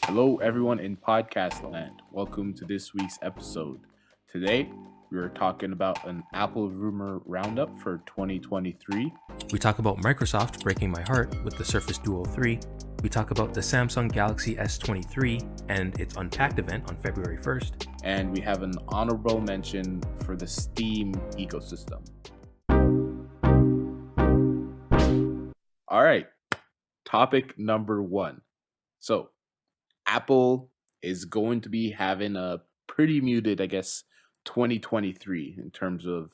Hello, everyone in podcast land. Welcome to this week's episode. Today, we are talking about an Apple rumor roundup for 2023. We talk about Microsoft breaking my heart with the Surface Duo 3. We talk about the Samsung Galaxy S23 and its Unpacked event on February 1st. And we have an honorable mention for the Steam ecosystem. All right, topic number one. So, Apple is going to be having a pretty muted, 2023 in terms of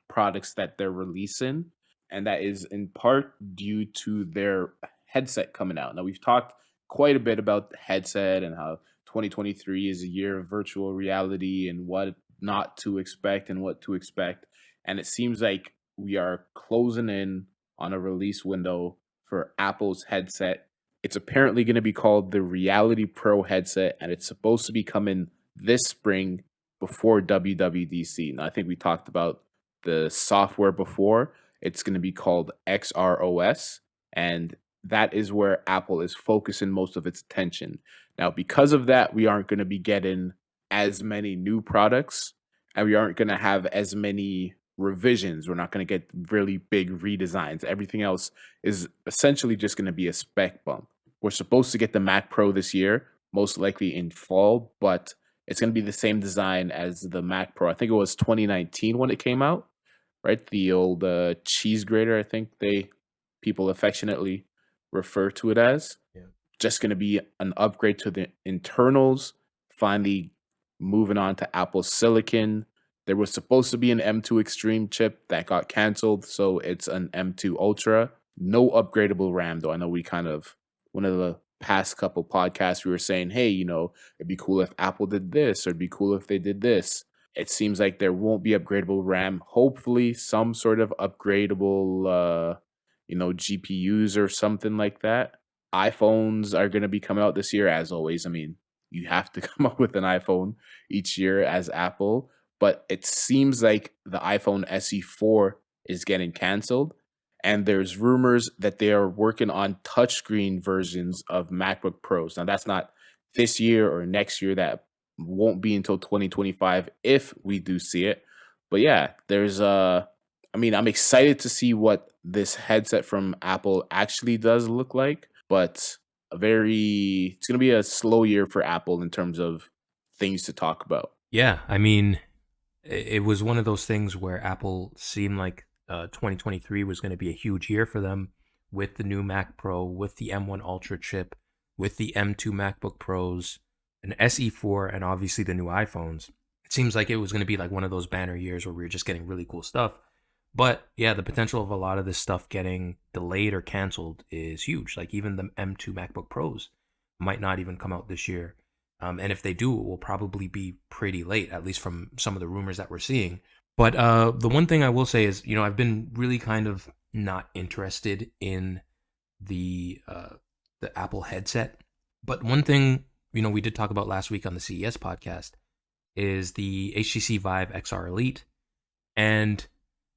products that they're releasing. And that is in part due to their headset coming out. Now, we've talked quite a bit about the headset and how 2023 is a year of virtual reality and what not to expect and what to expect. And it seems like we are closing in on a release window for Apple's headset. It's apparently going to be called the Reality Pro headset, and it's supposed to be coming this spring before WWDC. Now, I think we talked about the software before. It's going to be called XROS, and that is where Apple is focusing most of its attention. Now, because of that, we aren't going to be getting as many new products, and we aren't going to have as many revisions. We're not going to get really big redesigns. Everything else is essentially just going to be a spec bump. We're supposed to get the Mac Pro this year, most likely in fall, but it's going to be the same design as the Mac Pro. I think it was 2019 when it came out, right? The old cheese grater, I think people affectionately refer to it as. Yeah. Just going to be an upgrade to the internals, finally moving on to Apple Silicon. There was supposed to be an M2 Extreme chip that got canceled, so it's an M2 Ultra. No upgradable RAM, though. I know one of the past couple podcasts, we were saying, hey, it'd be cool if Apple did this, or it'd be cool if they did this. It seems like there won't be upgradable RAM. Hopefully, some sort of upgradable, GPUs or something like that. iPhones are going to be coming out this year, as always. I mean, you have to come up with an iPhone each year as Apple. But it seems like the iPhone SE4 is getting canceled. And there's rumors that they are working on touchscreen versions of MacBook Pros. Now, that's not this year or next year. That won't be until 2025 if we do see it. But yeah, I'm excited to see what this headset from Apple actually does look like. But it's going to be a slow year for Apple in terms of things to talk about. Yeah, I mean, it was one of those things where Apple seemed like 2023 was going to be a huge year for them with the new Mac Pro, with the M1 Ultra chip, with the M2 MacBook Pros, an SE4, and obviously the new iPhones. It seems like it was going to be like one of those banner years where we were just getting really cool stuff. But yeah, the potential of a lot of this stuff getting delayed or canceled is huge. Like even the M2 MacBook Pros might not even come out this year. And if they do, it will probably be pretty late, at least from some of the rumors that we're seeing. But the one thing I will say is, I've been really kind of not interested in the Apple headset. But one thing, we did talk about last week on the CES podcast is the HTC Vive XR Elite. And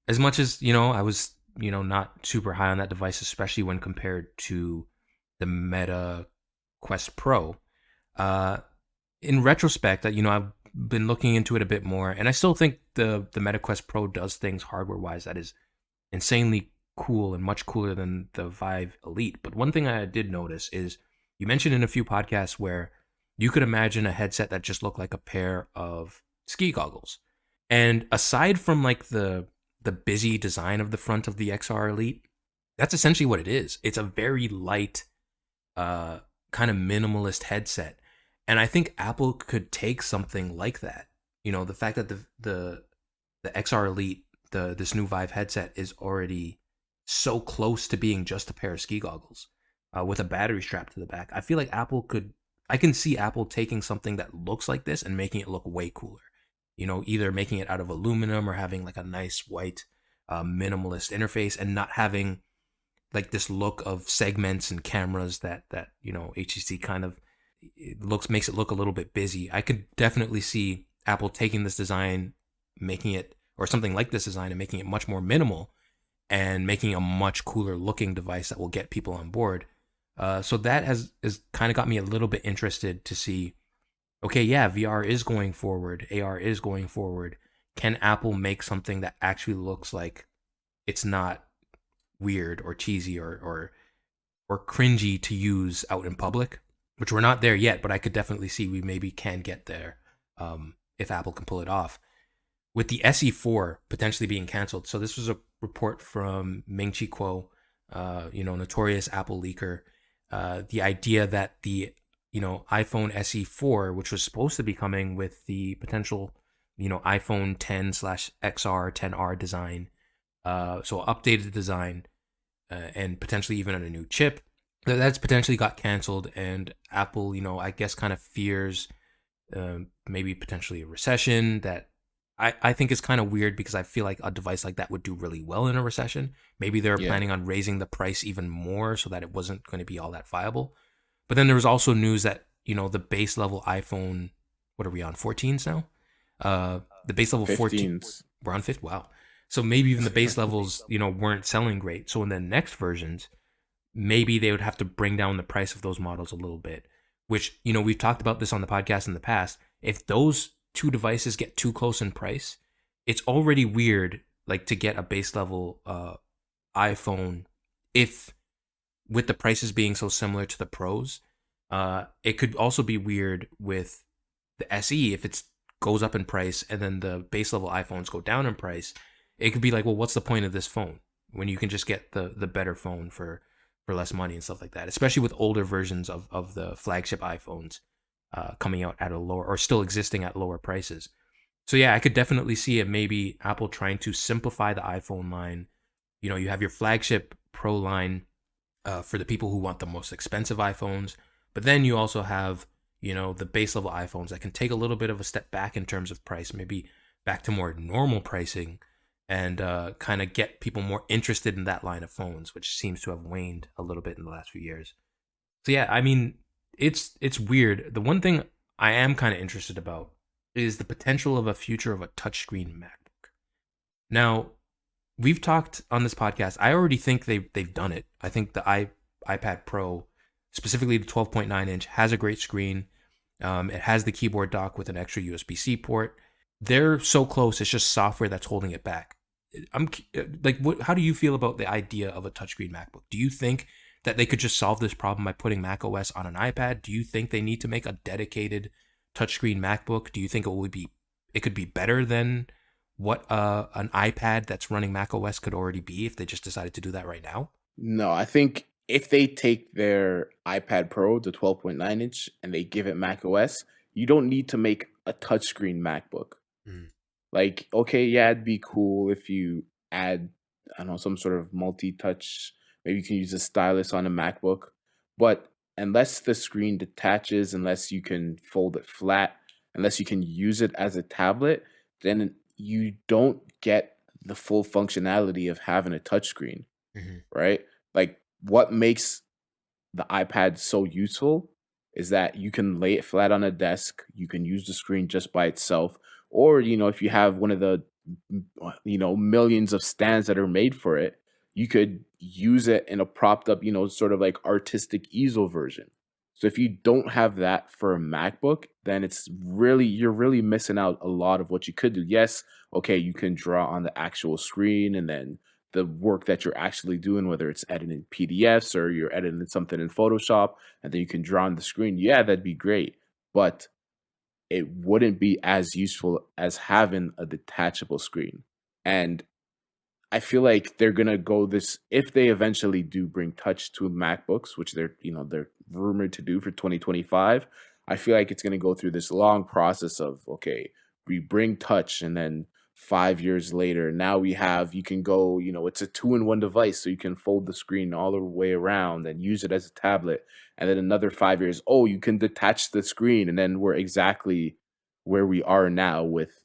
as much as, I was, not super high on that device, especially when compared to the Meta Quest Pro, in retrospect, I've been looking into it a bit more, and I still think the Meta Quest Pro does things hardware-wise that is insanely cool and much cooler than the Vive Elite. But one thing I did notice is you mentioned in a few podcasts where you could imagine a headset that just looked like a pair of ski goggles. And aside from like the busy design of the front of the XR Elite, that's essentially what it is. It's a very light, kind of minimalist headset. And I think Apple could take something like that. The fact that the XR Elite, this new Vive headset, is already so close to being just a pair of ski goggles with a battery strap to the back. I feel like I can see Apple taking something that looks like this and making it look way cooler. Either making it out of aluminum or having like a nice white minimalist interface and not having like this look of segments and cameras that HTC kind of makes it look a little bit busy. I could definitely see Apple taking this design, making it, or something like this design, and making it much more minimal and making a much cooler looking device that will get people on board. So that has kind of got me a little bit interested to see, okay, yeah, VR is going forward, AR is going forward. Can Apple make something that actually looks like it's not weird or cheesy or cringy to use out in public? Which we're not there yet, but I could definitely see we maybe can get there, if Apple can pull it off. With the SE4 potentially being canceled, so this was a report from Ming Chi Kuo, notorious Apple leaker. The idea that the iPhone SE4, which was supposed to be coming with the potential iPhone 10 slash XR 10R design, so updated design, and potentially even on a new chip, that's potentially got canceled. And Apple, I guess kind of fears maybe potentially a recession. That I think is kind of weird, because I feel like a device like that would do really well in a recession. Maybe they're Yeah. planning on raising the price even more so that it wasn't going to be all that viable. But then there was also news that, the base level iPhone, what are we on, 14s now? The base level 14, 15s. we're on 5th. Wow. So maybe even the base levels, weren't selling great. So in the next versions, maybe they would have to bring down the price of those models a little bit, which, we've talked about this on the podcast in the past. If those two devices get too close in price, it's already weird, like, to get a base level iPhone, if with the prices being so similar to the Pros. It could also be weird with the SE if it goes up in price and then the base level iPhones go down in price. It could be like, well, what's the point of this phone when you can just get the better phone for less money and stuff like that, especially with older versions of the flagship iPhones coming out at a lower, or still existing at lower prices. So yeah, I could definitely see it, maybe Apple trying to simplify the iPhone line. You have your flagship Pro line for the people who want the most expensive iPhones, but then you also have, the base level iPhones that can take a little bit of a step back in terms of price, maybe back to more normal pricing, and kind of get people more interested in that line of phones, which seems to have waned a little bit in the last few years. So yeah, I mean, it's weird. The one thing I am kind of interested about is the potential of a future of a touchscreen MacBook. Now, we've talked on this podcast. I already think they've done it. I think the iPad Pro, specifically the 12.9 inch, has a great screen. It has the keyboard dock with an extra USB-C port. They're so close. It's just software that's holding it back. I'm like, how do you feel about the idea of a touchscreen MacBook? Do you think that they could just solve this problem by putting Mac OS on an iPad? Do you think they need to make a dedicated touchscreen MacBook? Do you think it could be better than what an iPad that's running Mac OS could already be if they just decided to do that right now? No, I think if they take their iPad Pro, the 12.9 inch, and they give it Mac OS, you don't need to make a touchscreen MacBook. Mm. Like, okay, yeah, it'd be cool if you add, I don't know, some sort of multi-touch. Maybe you can use a stylus on a MacBook. But unless the screen detaches, unless you can fold it flat, unless you can use it as a tablet, then you don't get the full functionality of having a touchscreen, Hmm. right? Like, what makes the iPad so useful is that you can lay it flat on a desk, you can use the screen just by itself, or if you have one of the millions of stands that are made for it, you could use it in a propped up, sort of like artistic easel version. So if you don't have that for a MacBook, then you're really missing out a lot of what you could do. Yes, okay, you can draw on the actual screen, and then the work that you're actually doing, whether it's editing PDFs or you're editing something in Photoshop, and then you can draw on the screen. Yeah, that'd be great. But it wouldn't be as useful as having a detachable screen. And I feel like they're gonna go this if they eventually do bring touch to MacBooks, which they're rumored to do for 2025. I feel like it's gonna go through this long process of, okay, we bring touch, and then 5 years later, now we have you can go, it's a two-in-one device, so you can fold the screen all the way around and use it as a tablet. And then another 5 years, oh, you can detach the screen, and then we're exactly where we are now with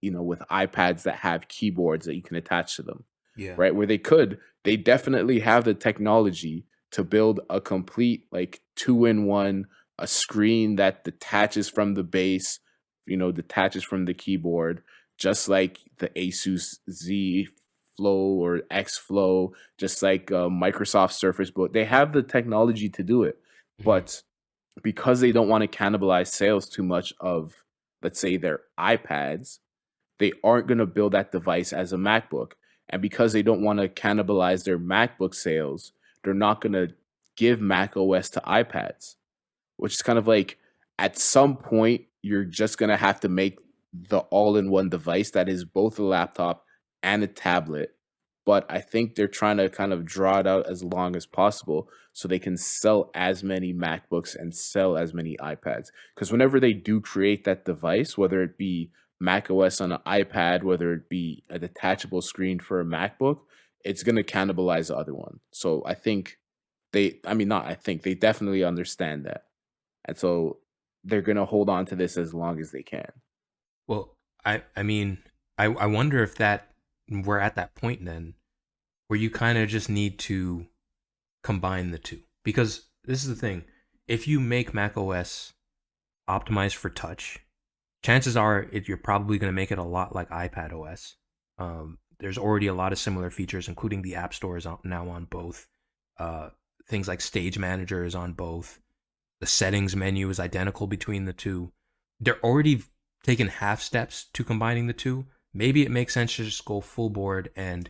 iPads that have keyboards that you can attach to them, Yeah. right? Where they definitely have the technology to build a complete, like, two-in-one, a screen that detaches from the base, detaches from the keyboard, just like the Asus Z Flow or X Flow, just like Microsoft Surface Book. They have the technology to do it, Mhm. but because they don't want to cannibalize sales too much of, let's say, their iPads, they aren't going to build that device as a MacBook. And because they don't want to cannibalize their MacBook sales, they're not going to give Mac OS to iPads, which is kind of like at some point you're just going to have to make the all-in-one device that is both a laptop and a tablet. But I think they're trying to kind of draw it out as long as possible so they can sell as many MacBooks and sell as many iPads. Because whenever they do create that device, whether it be Mac OS on an iPad, whether it be a detachable screen for a MacBook, it's going to cannibalize the other one. So I think I mean, not I think, they definitely understand that. And so they're gonna hold on to this as long as they can. Well, I mean, I wonder if that we're at that point then where you kind of just need to combine the two. Because this is the thing. If you make macOS optimized for touch, chances are you're probably going to make it a lot like iPad OS. There's already a lot of similar features, including the App Store is now on both. Uh, Things like Stage Manager is on both. The settings menu is identical between the two. They're already taking half steps to combining the two. Maybe it makes sense to just go full board and,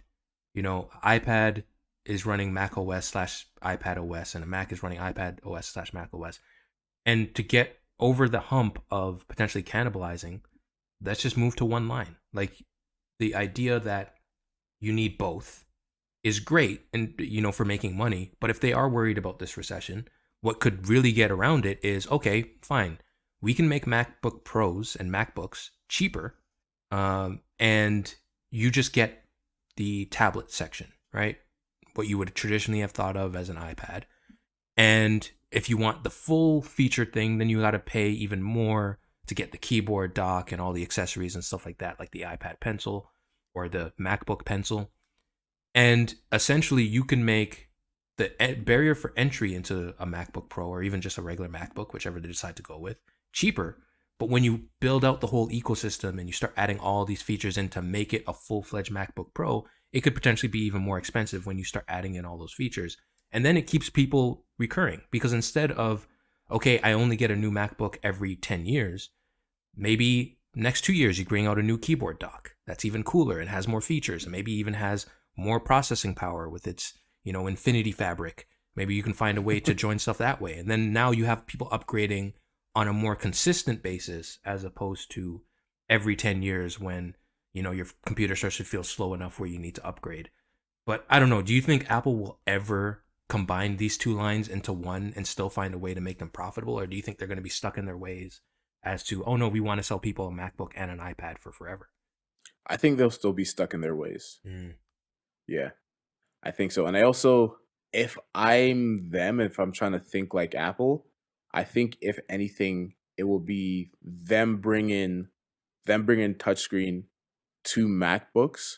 iPad is running Mac OS slash iPad OS and a Mac is running iPad OS slash Mac OS. And to get over the hump of potentially cannibalizing, let's just move to one line. Like the idea that you need both is great and for making money, but if they are worried about this recession, what could really get around it is okay, fine. We can make MacBook Pros and MacBooks cheaper, and you just get the tablet section, right? What you would traditionally have thought of as an iPad. And if you want the full featured thing, then you got to pay even more to get the keyboard dock and all the accessories and stuff like that, like the iPad Pencil or the MacBook Pencil. And essentially, you can make the barrier for entry into a MacBook Pro or even just a regular MacBook, whichever they decide to go with, cheaper. But when you build out the whole ecosystem and you start adding all these features in to make it a full-fledged MacBook Pro, it could potentially be even more expensive when you start adding in all those features. And then it keeps people recurring because instead of, okay, I only get a new MacBook every 10 years, maybe next 2 years you bring out a new keyboard dock that's even cooler and has more features and maybe even has more processing power with its, Infinity Fabric. Maybe you can find a way to join stuff that way. And then now you have people upgrading on a more consistent basis as opposed to every 10 years when, your computer starts to feel slow enough where you need to upgrade. But I don't know, do you think Apple will ever combine these two lines into one and still find a way to make them profitable? Or do you think they're going to be stuck in their ways as to, oh no, we want to sell people a MacBook and an iPad for forever? I think they'll still be stuck in their ways. Mm. Yeah, I think so. And I also, if I'm them, if I'm trying to think like Apple, I think if anything, it will be them bringing touchscreen to MacBooks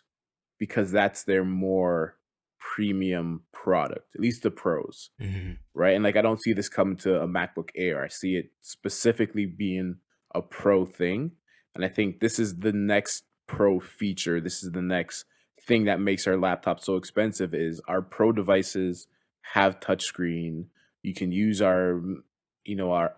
because that's their more premium product, at least the pros. Hmm. Right? And like I don't see this coming to a MacBook Air. I see it specifically being a pro thing. And I think this is the next pro feature. This is the next thing that makes our laptop so expensive is our pro devices have touchscreen. You can use our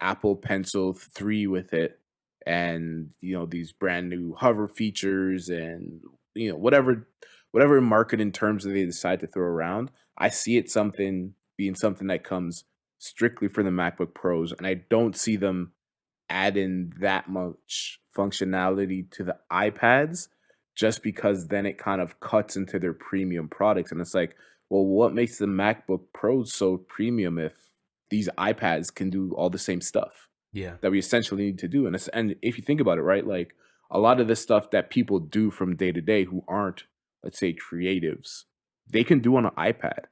Apple Pencil 3 with it and these brand new hover features and whatever marketing terms that they decide to throw around. I see it being something that comes strictly for the MacBook Pros, and I don't see them adding that much functionality to the iPads just because then it kind of cuts into their premium products. And it's like, well, what makes the MacBook Pros so premium if these iPads can do all the same stuff Yeah. that we essentially need to do? And if you think about it, right, like a lot of the stuff that people do from day to day who aren't, let's say, creatives, they can do on an iPad.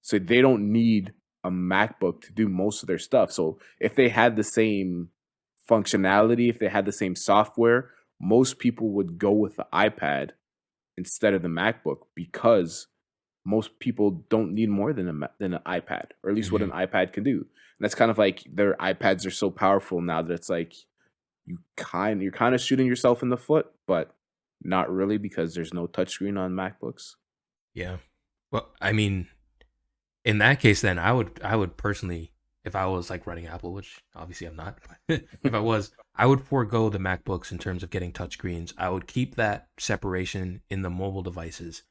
So they don't need a MacBook to do most of their stuff. So if they had the same functionality, if they had the same software, most people would go with the iPad instead of the MacBook because most people don't need more than an iPad, or at least what Hmm. an iPad can do. And that's kind of like their iPads are so powerful now that it's like you're kind of shooting yourself in the foot, but not really because there's no touchscreen on MacBooks. Yeah. Well, I mean, in that case, then I would personally, if I was like running Apple, which obviously I'm not, but if I was, I would forego the MacBooks in terms of getting touchscreens. I would keep that separation in the mobile devices,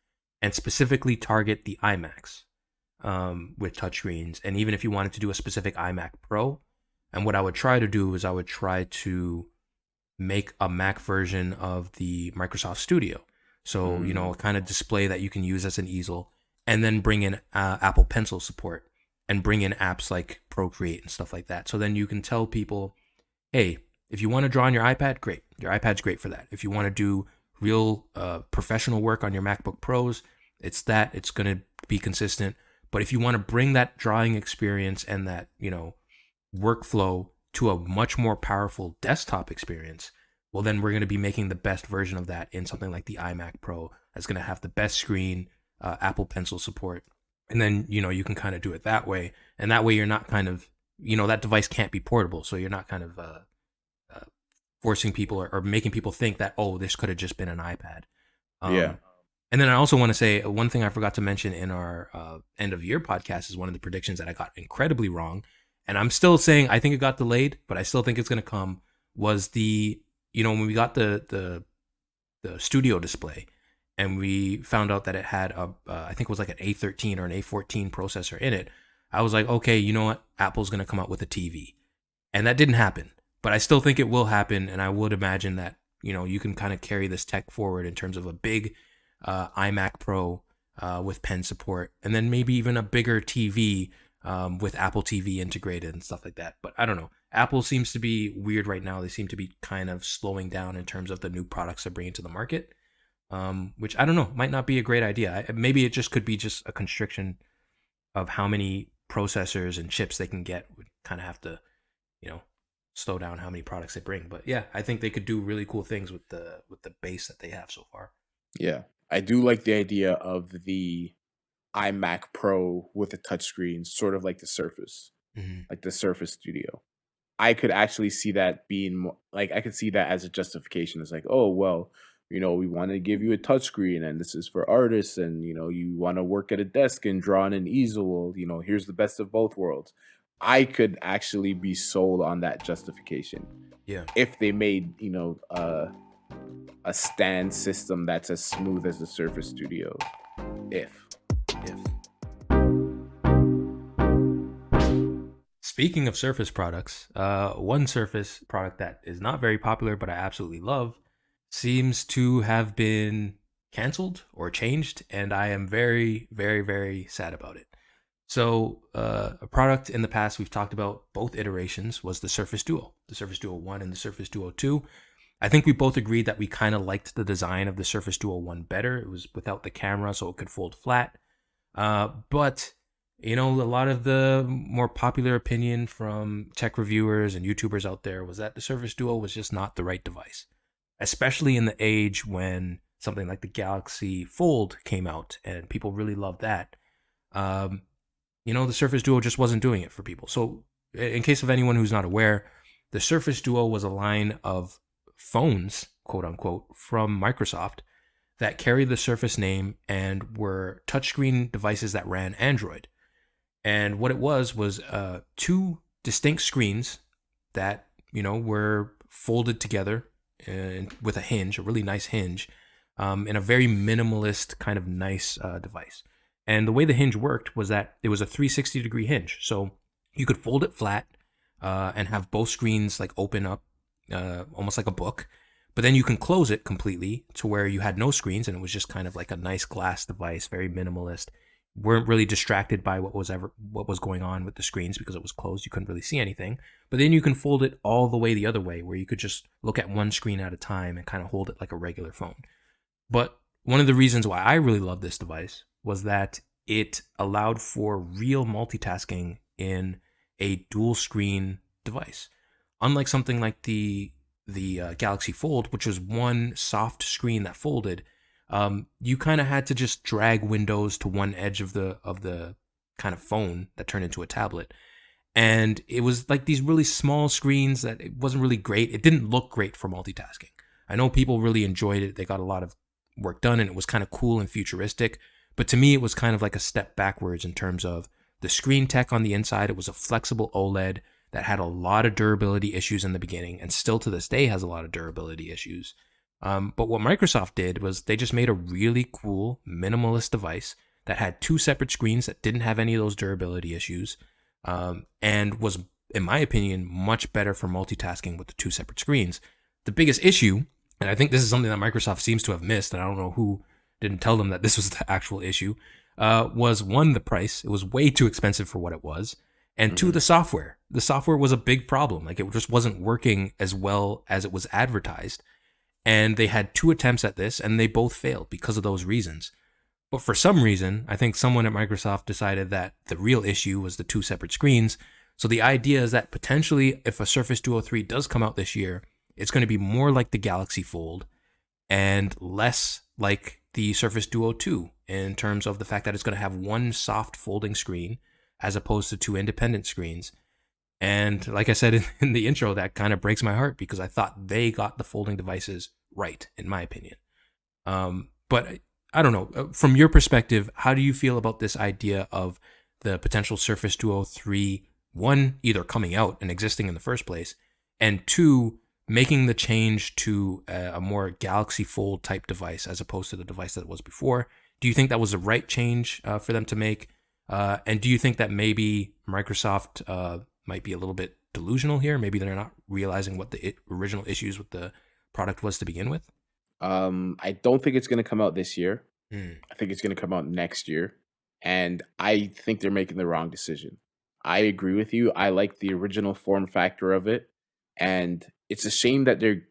and specifically target the iMacs with touchscreens. And even if you wanted to do a specific iMac Pro, and what I would try to do is I would try to make a Mac version of the Microsoft Studio. So, a Mm, kind of display that you can use as an easel, and then bring in Apple Pencil support and bring in apps like Procreate and stuff like that. So then you can tell people, hey, if you want to draw on your iPad, great. Your iPad's great for that. If you want to do real professional work on your MacBook Pros, it's going to be consistent. But if you want to bring that drawing experience and that, workflow to a much more powerful desktop experience, well, then we're going to be making the best version of that in something like the iMac Pro that's going to have the best screen, Apple Pencil support. And then, you can kind of do it that way. And that way you're not kind of, that device can't be portable. So you're not kind of uh, forcing people or making people think that, oh, this could have just been an iPad. yeah. Um, and then I also want to say one thing I forgot to mention in our end of year podcast is one of the predictions that I got incredibly wrong. And I'm still saying I think it got delayed, but I still think it's going to come. Was when we got the studio display, and we found out that it had I think it was like an A13 or an A14 processor in it. I was like, okay, you know what? Apple's going to come out with a TV, and that didn't happen. But I still think it will happen, and I would imagine that you can kind of carry this tech forward in terms of a big iMac Pro with pen support, and then maybe even a bigger TV with Apple TV integrated and stuff like that. But I don't know. Apple seems to be weird right now. They seem to be kind of slowing down in terms of the new products they're bringing to the market, which I don't know, might not be a great idea. Maybe it just could be just a constriction of how many processors and chips they can get. Would kind of have to, you know, slow down how many products they bring. But yeah, I think they could do really cool things with the base that they have so far. Yeah. I do like the idea of the iMac Pro with a touchscreen, sort of Hmm. like the Surface Studio. I could actually see that being like I could see that as a justification. It's like, oh well, we want to give you a touchscreen, and this is for artists, and you want to work at a desk and draw on an easel. Well, here's the best of both worlds. I could actually be sold on that justification Yeah. if they made a stand system that's as smooth as the Surface Studio. If If Speaking of Surface products, one Surface product that is not very popular but I absolutely love seems to have been canceled or changed, and I am very, very, very sad about it. So, a product in the past we've talked about both iterations was the Surface Duo 1 and the Surface Duo 2. I think we both agreed that we kind of liked the design of the Surface Duo 1 better. It was without the camera, so it could fold flat. But a lot of the more popular opinion from tech reviewers and YouTubers out there was that the Surface Duo was just not the right device, especially in the age when something like the Galaxy Fold came out and people really loved that. Um, the Surface Duo just wasn't doing it for people. So, in case of anyone who's not aware, the Surface Duo was a line of phones, quote unquote, from Microsoft that carried the Surface name and were touchscreen devices that ran Android. And what it was two distinct screens that were folded together and with a hinge, a really nice hinge, in a very minimalist kind of nice device. And the way the hinge worked was that it was a 360-degree hinge, so you could fold it flat and have both screens like open up, almost like a book. But then you can close it completely to where you had no screens and it was just kind of like a nice glass device, very minimalist. Weren't really distracted by what was going on with the screens because it was closed. You couldn't really see anything. But then you can fold it all the way the other way, where you could just look at one screen at a time and kind of hold it like a regular phone. But one of the reasons why I really love this device was that it allowed for real multitasking in a dual screen device. Unlike something like the Galaxy Fold, which was one soft screen that folded, you kind of had to just drag Windows to one edge of the kind of phone that turned into a tablet, and it was like these really small screens that it wasn't really great. It didn't look great for multitasking. I know people really enjoyed it; they got a lot of work done, and it was kind of cool and futuristic. But to me, it was kind of like a step backwards in terms of the screen tech on the inside. It was a flexible OLED that had a lot of durability issues in the beginning and still to this day has a lot of durability issues. But what Microsoft did was they just made a really cool minimalist device that had two separate screens that didn't have any of those durability issues, and was, in my opinion, much better for multitasking with the two separate screens. The biggest issue, and I think this is something that Microsoft seems to have missed, and I don't know who didn't tell them that this was the actual issue, was one, the price. It was way too expensive for what it was. And two, Mhm. the software. The software was a big problem. Like, it just wasn't working as well as it was advertised. And they had two attempts at this, and they both failed because of those reasons. But for some reason, I think someone at Microsoft decided that the real issue was the two separate screens. So the idea is that potentially, if a Surface Duo 3 does come out this year, it's going to be more like the Galaxy Fold and less like the Surface Duo 2 in terms of the fact that it's going to have one soft folding screen as opposed to two independent screens. And like I said in the intro, that kind of breaks my heart because I thought they got the folding devices right, in my opinion. But I don't know. From your perspective, how do you feel about this idea of the potential Surface Duo 3, one, either coming out and existing in the first place, and two, making the change to a more Galaxy Fold type device as opposed to the device that it was before? Do you think that was the right change for them to make? And do you think that maybe Microsoft might be a little bit delusional here? Maybe they're not realizing what the original issues with the product was to begin with? I don't think it's gonna come out this year. Hmm. I think it's gonna come out next year, and I think they're making the wrong decision. I agree with you. I like the original form factor of it, and it's a shame that they're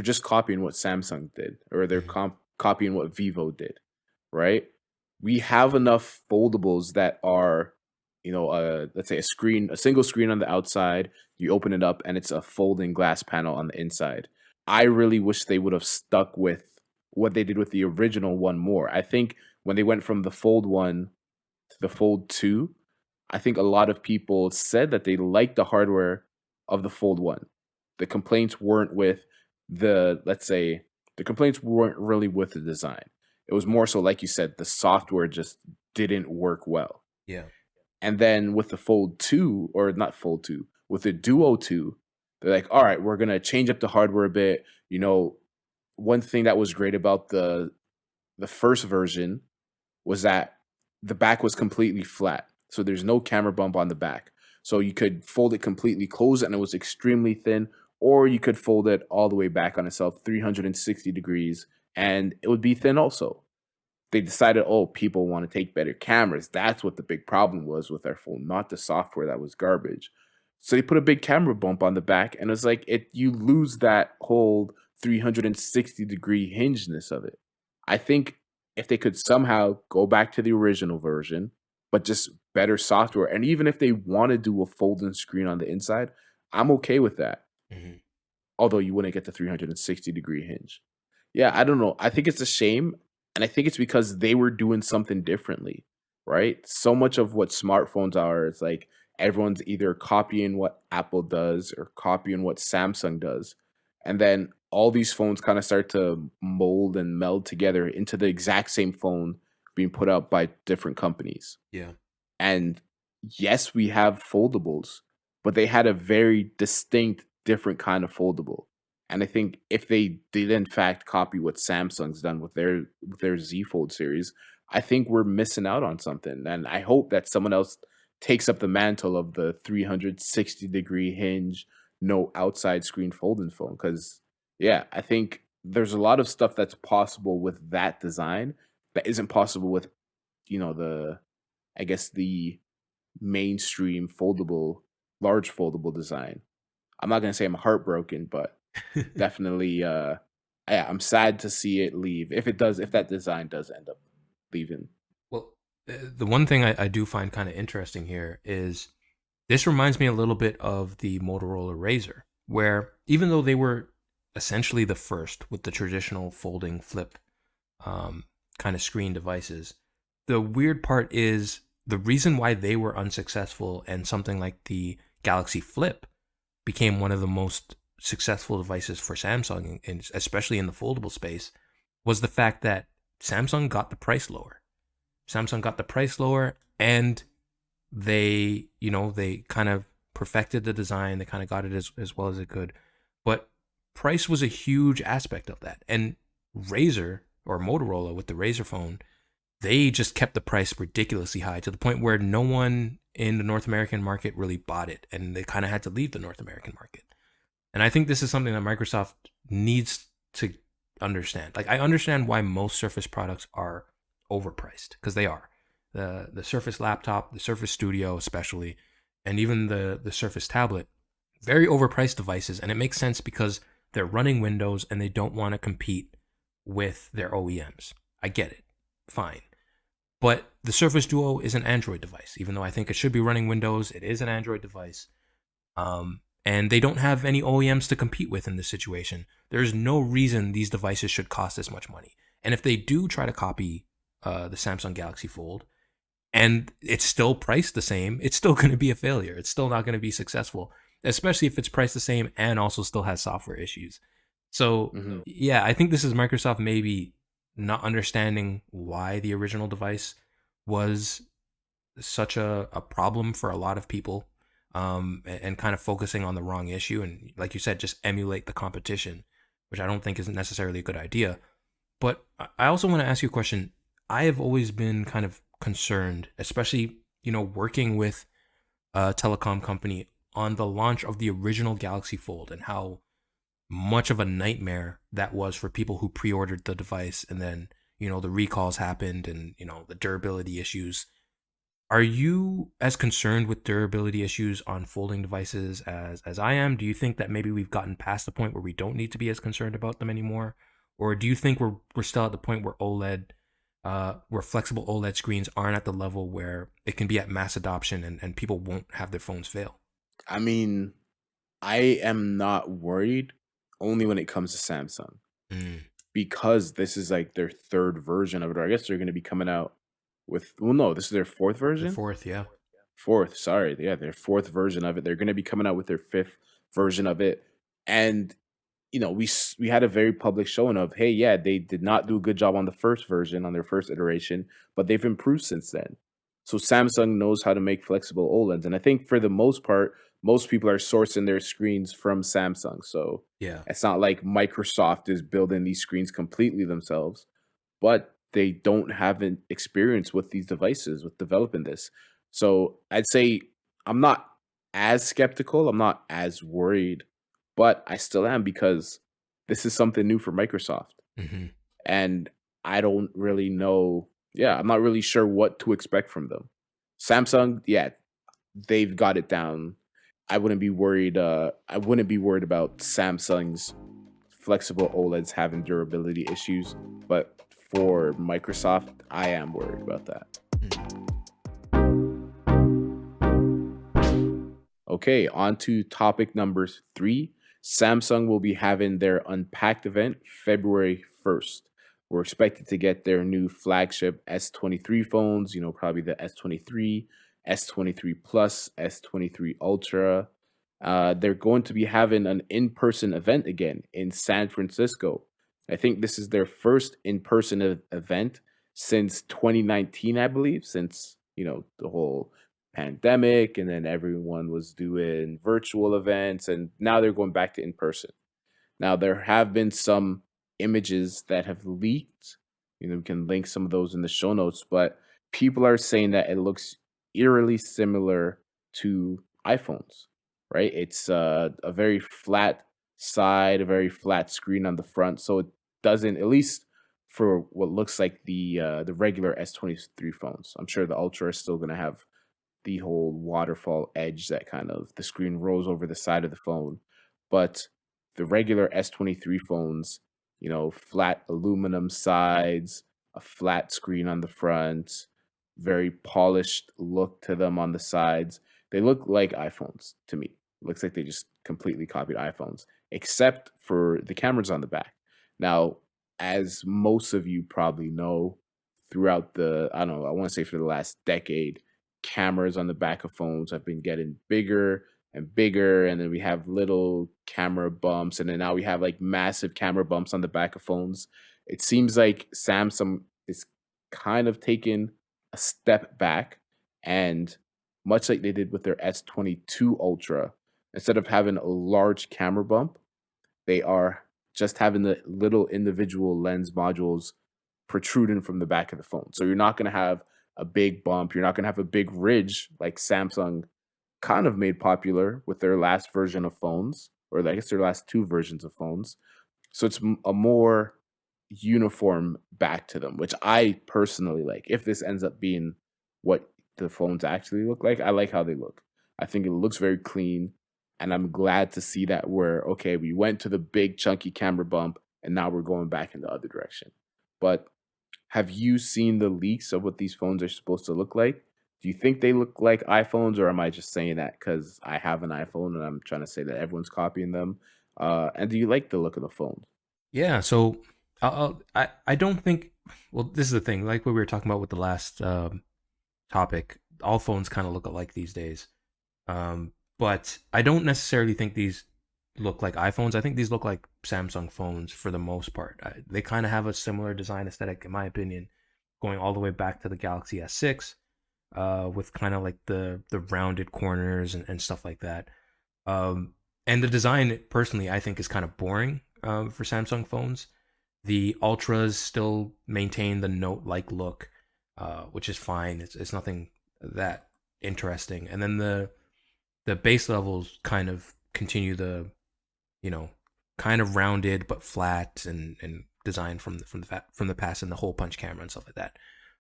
just copying what Samsung did, or they're Hmm. copying what Vivo did, right? We have enough foldables that are, let's say a single screen on the outside. You open it up, and it's a folding glass panel on the inside. I really wish they would have stuck with what they did with the original one more. I think when they went from the Fold 1 to the Fold 2, I think a lot of people said that they liked the hardware of the Fold 1. The complaints weren't with let's say, the complaints weren't really with the design. It was more so, like you said, the software just didn't work well. Yeah. And then with the Fold 2, or not Fold 2, with the Duo 2, they're like, all right, we're going to change up the hardware a bit. One thing that was great about the first version was that the back was completely flat. So there's no camera bump on the back. So you could fold it completely closed and it was extremely thin, or you could fold it all the way back on itself 360 degrees and it would be thin also. They decided, oh, people want to take better cameras. That's what the big problem was with our phone, not the software that was garbage. So they put a big camera bump on the back, and it's like you lose that whole 360-degree hingeness of it. I think if they could somehow go back to the original version, but just better software, and even if they want to do a folding screen on the inside, I'm okay with that. Hmm. Although you wouldn't get the 360-degree hinge. Yeah, I don't know. I think it's a shame, and I think it's because they were doing something differently, right? So much of what smartphones are is like everyone's either copying what Apple does or copying what Samsung does. And then all these phones kind of start to mold and meld together into the exact same phone being put out by different companies. Yeah. And yes, we have foldables, but they had a very distinct, different kind of foldable. And I think if they did in fact copy what Samsung's done with their Z Fold series, I think we're missing out on something. And I hope that someone else takes up the mantle of the 360-degree hinge, no outside screen folding phone. Because yeah, I think there's a lot of stuff that's possible with that design that isn't possible with, the I guess the mainstream foldable, large foldable design. I'm not gonna say I'm heartbroken, but definitely, yeah, I'm sad to see it leave. If that design does end up leaving. Well, the one thing I do find kind of interesting here is this reminds me a little bit of the Motorola Razr, where even though they were essentially the first with the traditional folding flip kind of screen devices, the weird part is the reason why they were unsuccessful and something like the Galaxy Flip became one of the most successful devices for Samsung, and especially in the foldable space, was the fact that Samsung got the price lower. Samsung got the price lower, and they kind of perfected the design. They kind of got it as well as it could. But price was a huge aspect of that. And Razer or Motorola with the Razer phone, they just kept the price ridiculously high to the point where no one in the North American market really bought it. And they kind of had to leave the North American market. And I think this is something that Microsoft needs to understand. Like, I understand why most Surface products are overpriced, because they are. The Surface laptop, the Surface Studio especially, and even the Surface tablet, very overpriced devices, and it makes sense because they're running Windows and they don't want to compete with their OEMs. I get it. Fine. But the Surface Duo is an Android device. Even though I think it should be running Windows, it is an Android device. And they don't have any OEMs to compete with in this situation. There's no reason these devices should cost this much money. And if they do try to copy the Samsung Galaxy Fold, and it's still priced the same, it's still going to be a failure. It's still not going to be successful, especially if it's priced the same and also still has software issues. So, Mhm. yeah, I think this is Microsoft maybe not understanding why the original device was such a problem for a lot of people, and kind of focusing on the wrong issue. And like you said, just emulate the competition, which I don't think is necessarily a good idea. But I also want to ask you a question. I have always been kind of concerned, especially, working with a telecom company on the launch of the original Galaxy Fold and how much of a nightmare that was for people who pre-ordered the device, and then, the recalls happened, and, the durability issues. Are you as concerned with durability issues on folding devices as I am? Do you think that maybe we've gotten past the point where we don't need to be as concerned about them anymore? Or do you think we're still at the point where where flexible OLED screens aren't at the level where it can be at mass adoption, and people won't have their phones fail? I mean, I am not worried only when it comes to Samsung Mm, because this is like their third version of it. Or I guess they're going to be coming out with, well, no, this is their fourth the version. fourth, yeah. Fourth, sorry. Yeah, their fourth version of it. They're gonna be coming out with their fifth version of it. And, we had a very public showing of, hey, yeah, they did not do a good job on the first version, on their first iteration, but they've improved since then. So Samsung knows how to make flexible OLEDs. And I think for the most part, most people are sourcing their screens from Samsung. So Yeah. it's not like Microsoft is building these screens completely themselves, but they don't have an experience with these devices, with developing this. So I'd say I'm not as skeptical, I'm not as worried, but I still am because this is something new for Microsoft. Hmm. And I don't really know. Yeah, I'm not really sure what to expect from them. Samsung, yeah, they've got it down. I wouldn't be worried about Samsung's flexible OLEDs having durability issues, but for Microsoft, I am worried about that. Okay, on to topic number three. Samsung will be having their Unpacked event February 1st. We're expected to get their new flagship S23 phones, probably the S23, S23 Plus, S23 Ultra. They're going to be having an in person event again in San Francisco. I think this is their first in person event since 2019, I believe, since, the whole pandemic and then everyone was doing virtual events and now they're going back to in person. Now there have been some images that have leaked. We can link some of those in the show notes, but people are saying that it looks eerily similar to iPhones, right? It's a very flat side, a very flat screen on the front, so it doesn't, at least for what looks like the regular S23 phones. I'm sure the Ultra is still going to have the whole waterfall edge that kind of the screen rolls over the side of the phone. But the regular S23 phones, flat aluminum sides, a flat screen on the front, very polished look to them on the sides. They look like iPhones to me. It looks like they just completely copied iPhones, except for the cameras on the back. Now, as most of you probably know, throughout I don't know, I want to say for the last decade, cameras on the back of phones have been getting bigger and bigger, and then we have little camera bumps, and then now we have like massive camera bumps on the back of phones. It seems like Samsung is kind of taken a step back, and much like they did with their S22 Ultra, instead of having a large camera bump, they are just having the little individual lens modules protruding from the back of the phone. So you're not going to have a big bump. You're not going to have a big ridge like Samsung kind of made popular with their last version of phones, or I guess their last two versions of phones. So it's a more uniform back to them, which I personally like. If this ends up being what the phones actually look like, I like how they look. I think it looks very clean, and I'm glad to see that where okay, we went to the big chunky camera bump, and now we're going back in the other direction. But have you seen the leaks of what these phones are supposed to look like? Do you think they look like iPhones, or am I just saying that because I have an iPhone and I'm trying to say that everyone's copying them? And do you like the look of the phone? Yeah, so I don't think. Well, this is the thing. Like what we were talking about with the last topic, all phones kind of look alike these days. But I don't necessarily think these look like iPhones. I think these look like Samsung phones for the most part. They kind of have a similar design aesthetic, in my opinion, going all the way back to the Galaxy S6, with kind of like the rounded corners and stuff like that. And the design, personally, I think is kind of boring for Samsung phones. The Ultras still maintain the Note-like look, which is fine. It's nothing that interesting. And then the base levels kind of continue the, you know, kind of rounded but flat and designed from the past, and the hole punch camera and stuff like that.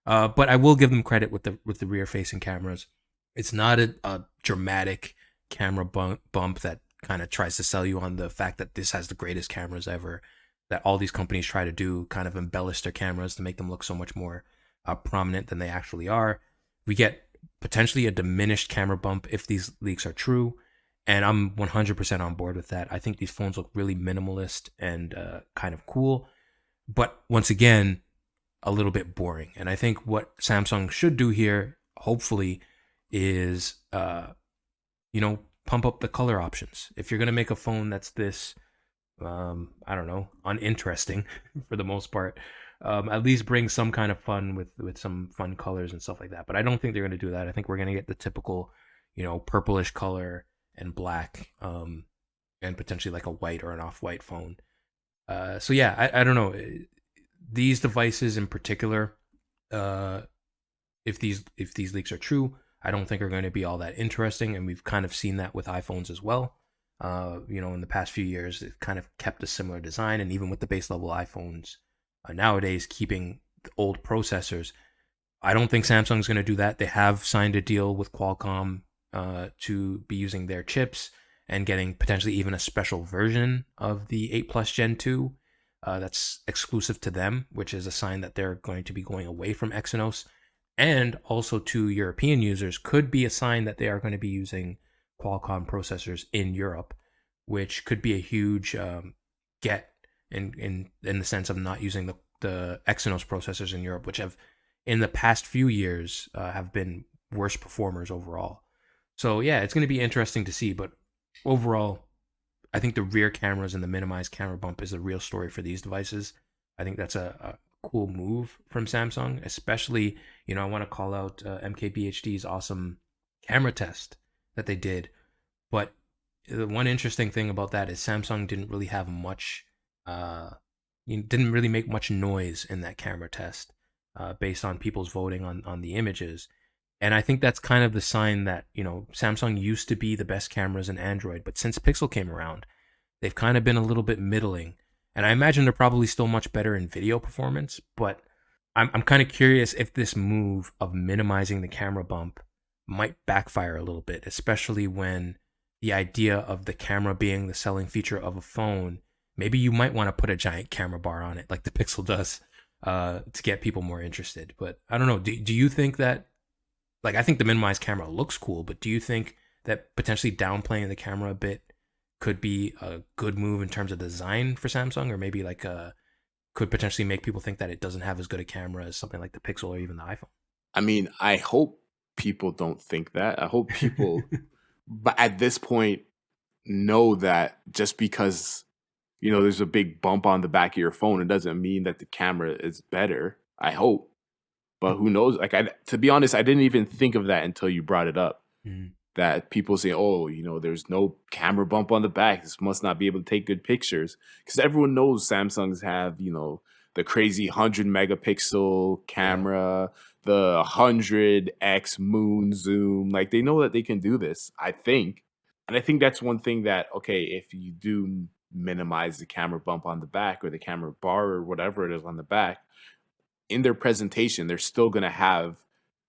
But I will give them credit with the rear facing cameras. It's not a dramatic camera bump that kind of tries to sell you on the fact that this has the greatest cameras ever. That all these companies try to do, kind of embellish their cameras to make them look so much more prominent than they actually are. We get potentially a diminished camera bump if these leaks are true, and I'm 100% on board with that. I think these phones look really minimalist and kind of cool, but once again, a little bit boring. And I think what Samsung should do here, hopefully, is pump up the color options. If you're gonna make a phone that's this, I don't know, uninteresting for the most part, at least bring some kind of fun with some fun colors and stuff like that. But I don't think they're gonna do that. I think we're gonna get the typical, purplish color and black, and potentially like a white or an off-white phone. So yeah, I don't know. These devices in particular, uh, if these leaks are true, I don't think are going to be all that interesting, and we've kind of seen that with iPhones as well. In the past few years, they've kind of kept a similar design, and even with the base level iPhones nowadays, keeping the old processors. I don't think Samsung's going to do that. They have signed a deal with Qualcomm to be using their chips and getting potentially even a special version of the 8 Plus Gen 2 that's exclusive to them, which is a sign that they're going to be going away from Exynos. And also to European users, could be a sign that they are going to be using Qualcomm processors in Europe, which could be a huge get in the sense of not using the Exynos processors in Europe, which have in the past few years have been worse performers overall. So yeah, it's going to be interesting to see. But overall, I think the rear cameras and the minimized camera bump is the real story for these devices. I think that's a cool move from Samsung, especially, I want to call out MKBHD's awesome camera test that they did. But the one interesting thing about that is Samsung didn't really have much, didn't really make much noise in that camera test based on people's voting on the images. And I think that's kind of the sign that, Samsung used to be the best cameras in Android, but since Pixel came around, they've kind of been a little bit middling. And I imagine they're probably still much better in video performance, but I'm kind of curious if this move of minimizing the camera bump might backfire a little bit, especially when the idea of the camera being the selling feature of a phone, maybe you might want to put a giant camera bar on it like the Pixel does to get people more interested. But I don't know. Do you think that, like, I think the minimized camera looks cool, but do you think that potentially downplaying the camera a bit could be a good move in terms of design for Samsung, or maybe like could potentially make people think that it doesn't have as good a camera as something like the Pixel or even the iPhone? I mean, I hope people don't think that. I hope people, but at this point, know that just because there's a big bump on the back of your phone, it doesn't mean that the camera is better. I hope, but who knows? Like, to be honest, I didn't even think of that until you brought it up. Mhm. That people say, "Oh, there's no camera bump on the back. This must not be able to take good pictures." Because everyone knows Samsungs have, the crazy 100 megapixel Yeah. camera, the 100x moon zoom. Like they know that they can do this, I think. And I think that's one thing that, okay, if you do minimize the camera bump on the back or the camera bar or whatever it is on the back, in their presentation, they're still going to have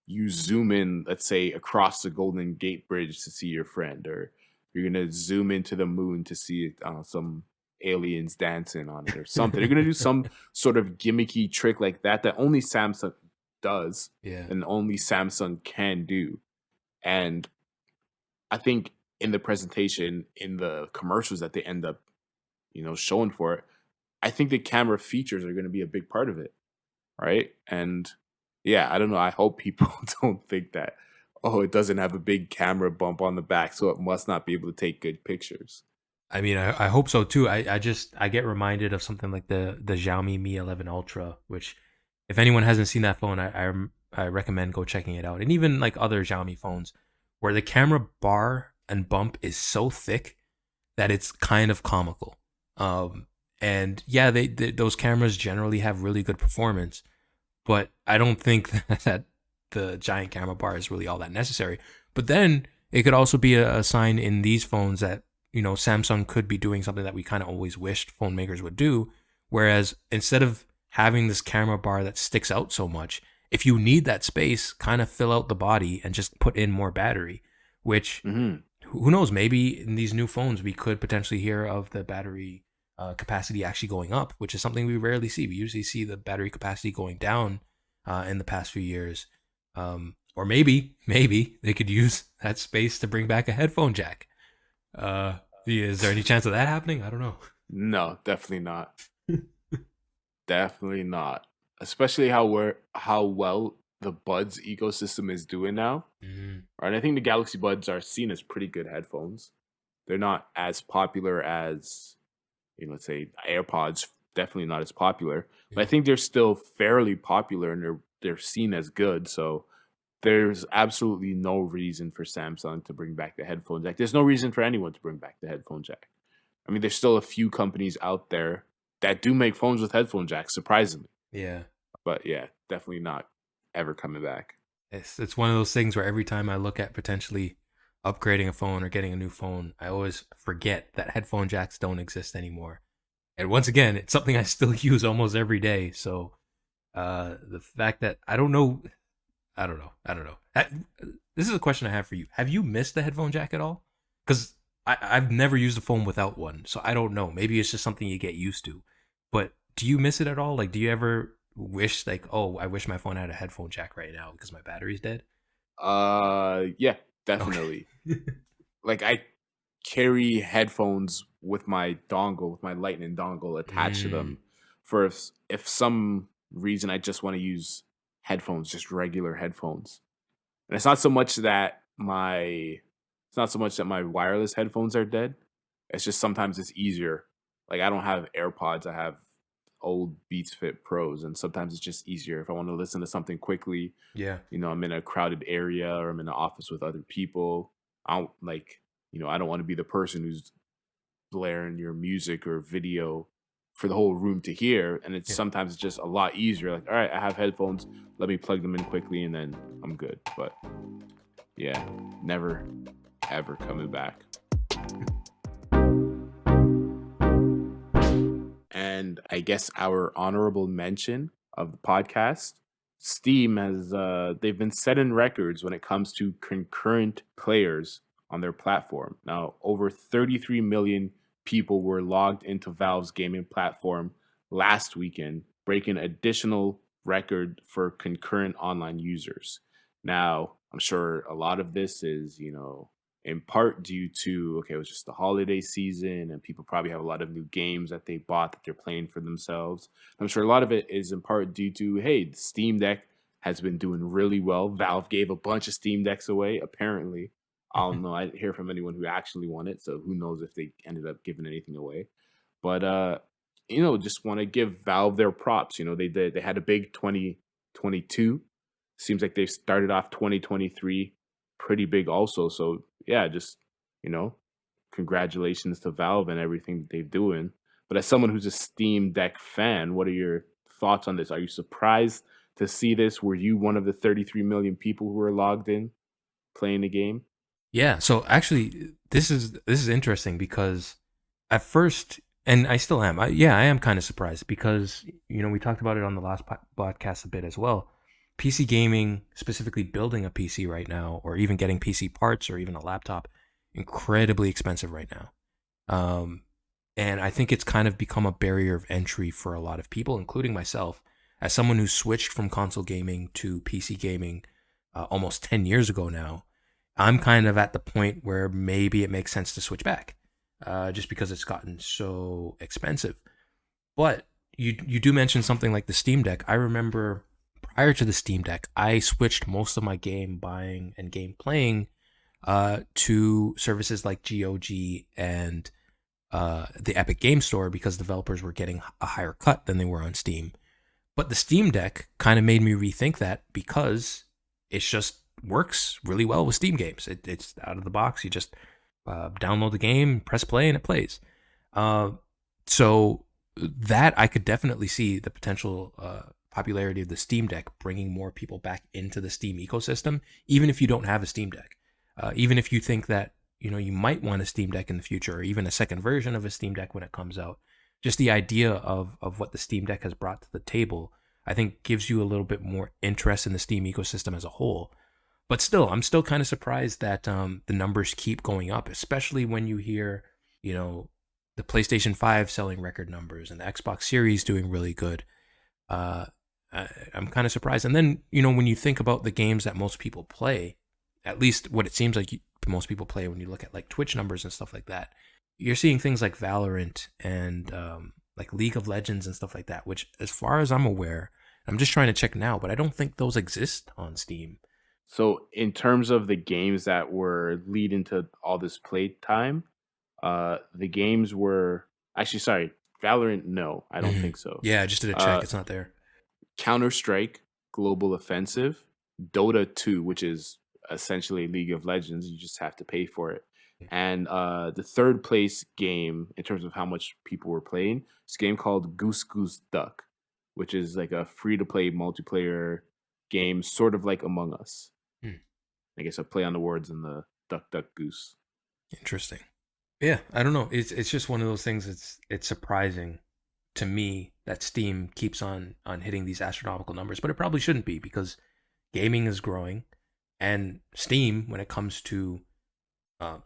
you zoom in, let's say, across the Golden Gate Bridge to see your friend, or you're going to zoom into the moon to see some aliens dancing on it or something. They're going to do some sort of gimmicky trick like that that only Samsung does Yeah. and only Samsung can do. And I think in the presentation, in the commercials that they end up, showing for it, I think the camera features are going to be a big part of it, right? And yeah, I don't know. I hope people don't think that, oh, it doesn't have a big camera bump on the back, so it must not be able to take good pictures. I mean, I hope so too. I get reminded of something like the Xiaomi Mi 11 Ultra, which if anyone hasn't seen that phone, I recommend go checking it out. And even like other Xiaomi phones, where the camera bar and bump is so thick that it's kind of comical. And yeah, those cameras generally have really good performance, but I don't think that the giant camera bar is really all that necessary. But then it could also be a sign in these phones that, Samsung could be doing something that we kind of always wished phone makers would do. Whereas instead of having this camera bar that sticks out so much, if you need that space, kind of fill out the body and just put in more battery, which Hmm. who knows, maybe in these new phones we could potentially hear of the battery capacity actually going up, which is something we rarely see. We usually see the battery capacity going down in the past few years. Or maybe they could use that space to bring back a headphone jack. Yeah, is there any chance of that happening? I don't know. No, definitely not. Definitely not. Especially how well the Buds ecosystem is doing now. Mhm. Right? I think the Galaxy Buds are seen as pretty good headphones. They're not as popular as, let's say AirPods. Definitely not as popular, but I Yeah. think they're still fairly popular and they're seen as good. So there's absolutely no reason for Samsung to bring back the headphone jack. There's no reason for anyone to bring back the headphone jack. I mean, there's still a few companies out there that do make phones with headphone jacks, surprisingly. Yeah. But yeah, definitely not ever coming back. It's one of those things where every time I look at potentially upgrading a phone or getting a new phone, I always forget that headphone jacks don't exist anymore. And once again, it's something I still use almost every day. So the fact that I don't know. This is a question I have for you. Have you missed the headphone jack at all? Because I've never used a phone without one, so I don't know. Maybe it's just something you get used to. But do you miss it at all? Like, do you ever wish like, oh, I wish my phone had a headphone jack right now because my battery's dead? Yeah, Okay. definitely. Like I carry headphones with my dongle, with my lightning dongle attached to Mm, them for if some reason I just want to use headphones, just regular headphones. And it's not so much that my wireless headphones are dead. It's just sometimes it's easier. Like I don't have AirPods, I have old Beats Fit Pros, and sometimes it's just easier if I want to listen to something quickly. yeah. I'm in a crowded area or I'm in an office with other people. I don't like, I don't want to be the person who's blaring your music or video for the whole room to hear. And it's Yeah. sometimes it's just a lot easier. Like, all right, I have headphones. Let me plug them in quickly and then I'm good. But yeah, never ever coming back. And I guess our honorable mention of the podcast, Steam has they've been setting records when it comes to concurrent players on their platform. Now, over 33 million people were logged into Valve's gaming platform last weekend, breaking additional record for concurrent online users. Now, I'm sure a lot of this is, in part due to, okay, it was just the holiday season and people probably have a lot of new games that they bought that they're playing for themselves. I'm sure a lot of it is in part due to, hey, the Steam Deck has been doing really well. Valve gave a bunch of Steam Decks away, apparently. I don't know. I didn't hear from anyone who actually won it, so who knows if they ended up giving anything away. But just want to give Valve their props. They had a big 2022. Seems like they started off 2023 pretty big also. So yeah, just you know, congratulations to Valve and everything that they're doing. But as someone who's a Steam Deck fan, what are your thoughts on this? Are you surprised to see this? Were you one of the 33 million people who were logged in playing the game? Yeah, so actually this is interesting because at first, and I still am. Yeah, I am kind of surprised because we talked about it on the last podcast a bit as well. PC gaming, specifically building a PC right now, or even getting PC parts, or even a laptop, incredibly expensive right now. Um, and I think it's kind of become a barrier of entry for a lot of people, including myself, as someone who switched from console gaming to PC gaming almost 10 years ago now. I'm kind of at the point where maybe it makes sense to switch back, just because it's gotten so expensive. But you do mention something like the Steam Deck. I remember prior to the Steam Deck, I switched most of my game buying and game playing to services like GOG and the Epic Game Store because developers were getting a higher cut than they were on Steam. But the Steam Deck kind of made me rethink that because it just works really well with Steam games. It's out of the box. You just download the game, press play, and it plays. Uh, so that I could definitely see the potential popularity of the Steam Deck bringing more people back into the Steam ecosystem, even if you don't have a Steam Deck. Even if you think that you might want a Steam Deck in the future, or even a second version of a Steam Deck when it comes out. Just the idea of what the Steam Deck has brought to the table, I think, gives you a little bit more interest in the Steam ecosystem as a whole. But still, I'm still kind of surprised that the numbers keep going up, especially when you hear, you know, the PlayStation 5 selling record numbers and the Xbox Series doing really good. Uh, I'm kind of surprised. And then, when you think about the games that most people play, at least what it seems like most people play when you look at like Twitch numbers and stuff like that, you're seeing things like Valorant and like League of Legends and stuff like that, which, as far as I'm aware, I'm just trying to check now, but I don't think those exist on Steam. So in terms of the games that were leading to all this play time, the games were actually sorry, Valorant. No, I don't Hmm. think so. Yeah, I just did a check. Uh, It's not there. Counter Strike, Global Offensive, Dota 2, which is essentially League of Legends. You just have to pay for it. And the third place game in terms of how much people were playing, this game called Goose Goose Duck, which is like a free to play multiplayer game, sort of like Among Us. Hmm. I guess a play on the words in the Duck Duck Goose. Interesting. Yeah, I don't know. It's just one of those things. It's surprising to me that Steam keeps on hitting these astronomical numbers, but it probably shouldn't be because gaming is growing, and Steam, when it comes to uh,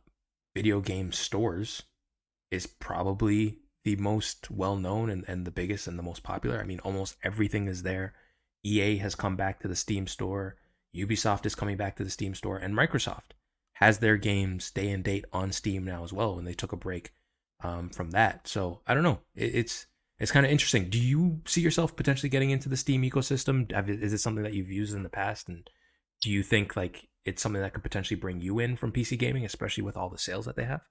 video game stores, is probably the most well known and the biggest and the most popular. I mean, almost everything is there. EA has come back to the Steam store. Ubisoft is coming back to the Steam store, and Microsoft has their games day and date on Steam now as well. When they took a break from that, so I don't know. It's kind of interesting. Do you see yourself potentially getting into the Steam ecosystem? Is it something that you've used in the past, and do you think like it's something that could potentially bring you in from PC gaming, especially with all the sales that they have?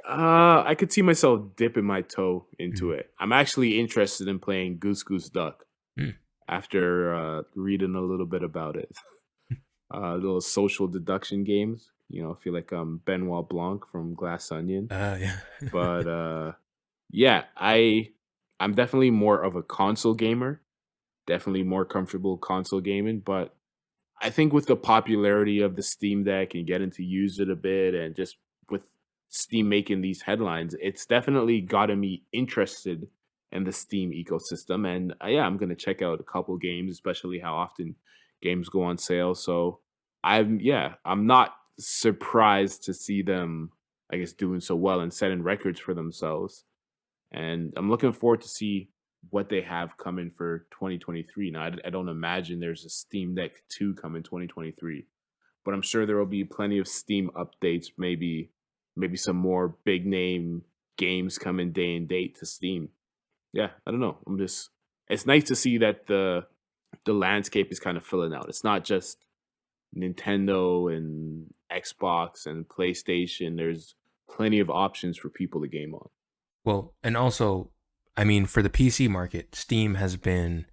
I could see myself dipping my toe into Mm. it. I'm actually interested in playing Goose Goose Duck Mm. after reading a little bit about it. Those social deduction games. I feel like I'm Benoit Blanc from Glass Onion. Yeah. But yeah, I'm definitely more of a console gamer. Definitely more comfortable console gaming. But I think with the popularity of the Steam Deck and getting to use it a bit, and just with Steam making these headlines, it's definitely gotten me interested in the Steam ecosystem. And yeah, I'm gonna check out a couple games, especially how often games go on sale. So I'm not surprised to see them, I guess, doing so well and setting records for themselves. And I'm looking forward to see what they have coming for 2023. Now, I don't imagine there's a Steam Deck 2 coming 2023, but I'm sure there will be plenty of Steam updates. Maybe some more big name games coming day and date to Steam. Yeah, I don't know. It's nice to see that the landscape is kind of filling out. It's not just Nintendo and Xbox and PlayStation. There's plenty of options for people to game on. Well, and also, I mean, for the PC market, Steam has been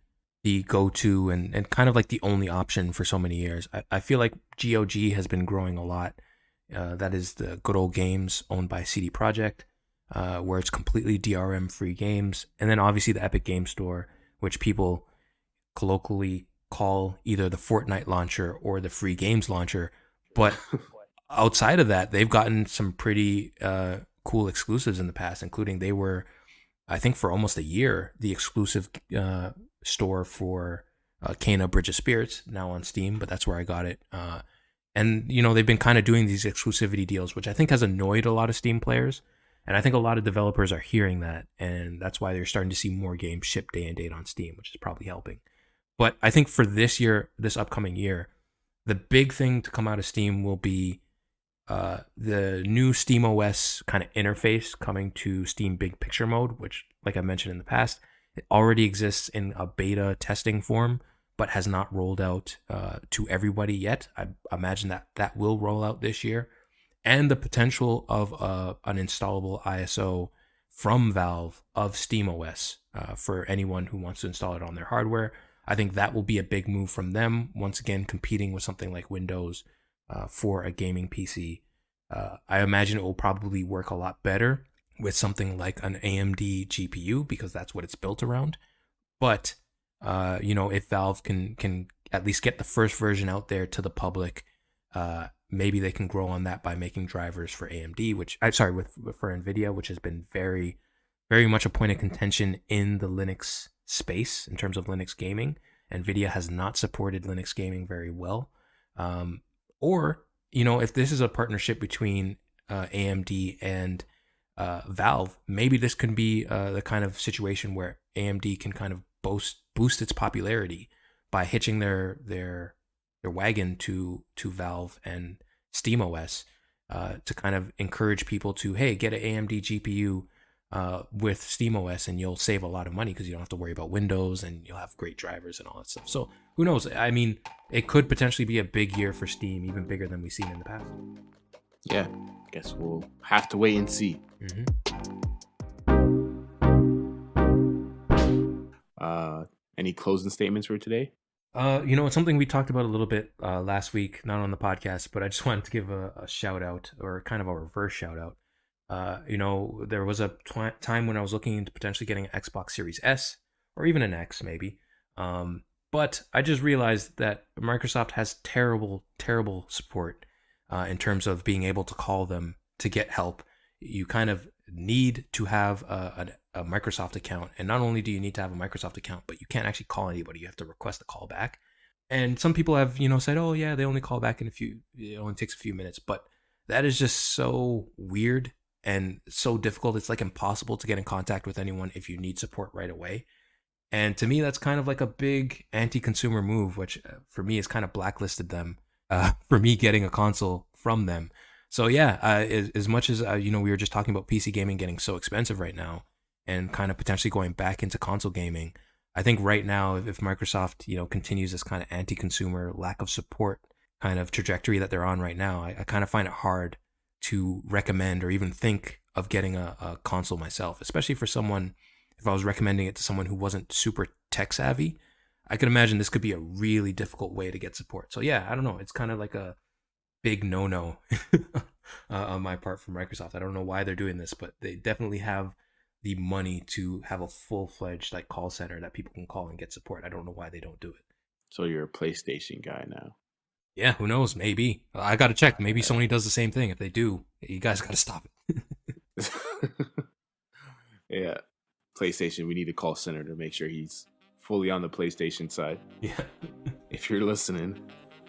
the go-to and kind of like the only option for so many years. I feel like GOG has been growing a lot. That is the Good Old Games owned by CD Projekt, where it's completely DRM free games. And then obviously the Epic Game Store, which people colloquially call either the Fortnite launcher or the free games launcher. But outside of that, they've gotten some pretty cool exclusives in the past, including they were, I think, for almost a year, the exclusive store for Kena Bridge of Spirits, now on Steam, but that's where I got it. And, they've been kind of doing these exclusivity deals, which I think has annoyed a lot of Steam players. And I think a lot of developers are hearing that. And that's why they're starting to see more games ship day and date on Steam, which is probably helping. But I think for this year, this upcoming year, the big thing to come out of Steam will be the new SteamOS kind of interface coming to Steam Big Picture Mode, which, like I mentioned in the past, it already exists in a beta testing form, but has not rolled out to everybody yet. I imagine that will roll out this year. And the potential of an installable ISO from Valve of SteamOS for anyone who wants to install it on their hardware. I think that will be a big move from them, once again competing with something like Windows for a gaming PC. I imagine it will probably work a lot better with something like an AMD GPU because that's what it's built around. But if Valve can at least get the first version out there to the public, maybe they can grow on that by making drivers for AMD, for NVIDIA, which has been very, very much a point of contention in the Linux space in terms of Linux gaming. NVIDIA has not supported Linux gaming very well. If this is a partnership between AMD and Valve, maybe this could be the kind of situation where AMD can kind of boost its popularity by hitching their wagon to Valve and SteamOS to kind of encourage people to, hey, get an AMD GPU with SteamOS and you'll save a lot of money because you don't have to worry about Windows and you'll have great drivers and all that stuff. So who knows? I mean, it could potentially be a big year for Steam, even bigger than we've seen in the past. Yeah, guess we'll have to wait and see. Any closing statements for today? It's something we talked about a little bit last week, not on the podcast, but I just wanted to give a shout out, or kind of a reverse shout out. There was a time when I was looking into potentially getting an Xbox Series S or even an X maybe. But I just realized that Microsoft has terrible, terrible support in terms of being able to call them to get help. You kind of need to have a Microsoft account. And not only do you need to have a Microsoft account, but you can't actually call anybody. You have to request a call back. And some people have, said, oh yeah, they only call back it only takes a few minutes. But that is just so weird and so difficult. It's like impossible to get in contact with anyone if you need support right away. And to me, that's kind of like a big anti-consumer move, which for me has kind of blacklisted them for me getting a console from them. So yeah, as much as, we were just talking about PC gaming getting so expensive right now and kind of potentially going back into console gaming, I think right now, if Microsoft, continues this kind of anti-consumer lack of support kind of trajectory that they're on right now, I kind of find it hard to recommend or even think of getting a console myself, especially for someone, if I was recommending it to someone who wasn't super tech savvy. I could imagine this could be a really difficult way to get support. So yeah, I don't know. It's kind of like a big no-no on my part from Microsoft. I don't know why they're doing this, but they definitely have the money to have a full-fledged like call center that people can call and get support. I don't know why they don't do it. So you're a PlayStation guy now. Yeah, who knows? Maybe. I got to check. Maybe Sony does the same thing. If they do, you guys got to stop it. Yeah. PlayStation, we need a call center to make sure he's fully on the PlayStation side. Yeah. If you're listening,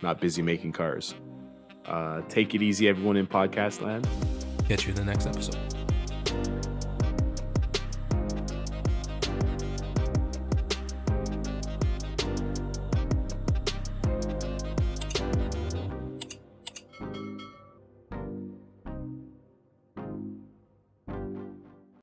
not busy making cars. Take it easy, everyone in podcast land. Catch you in the next episode.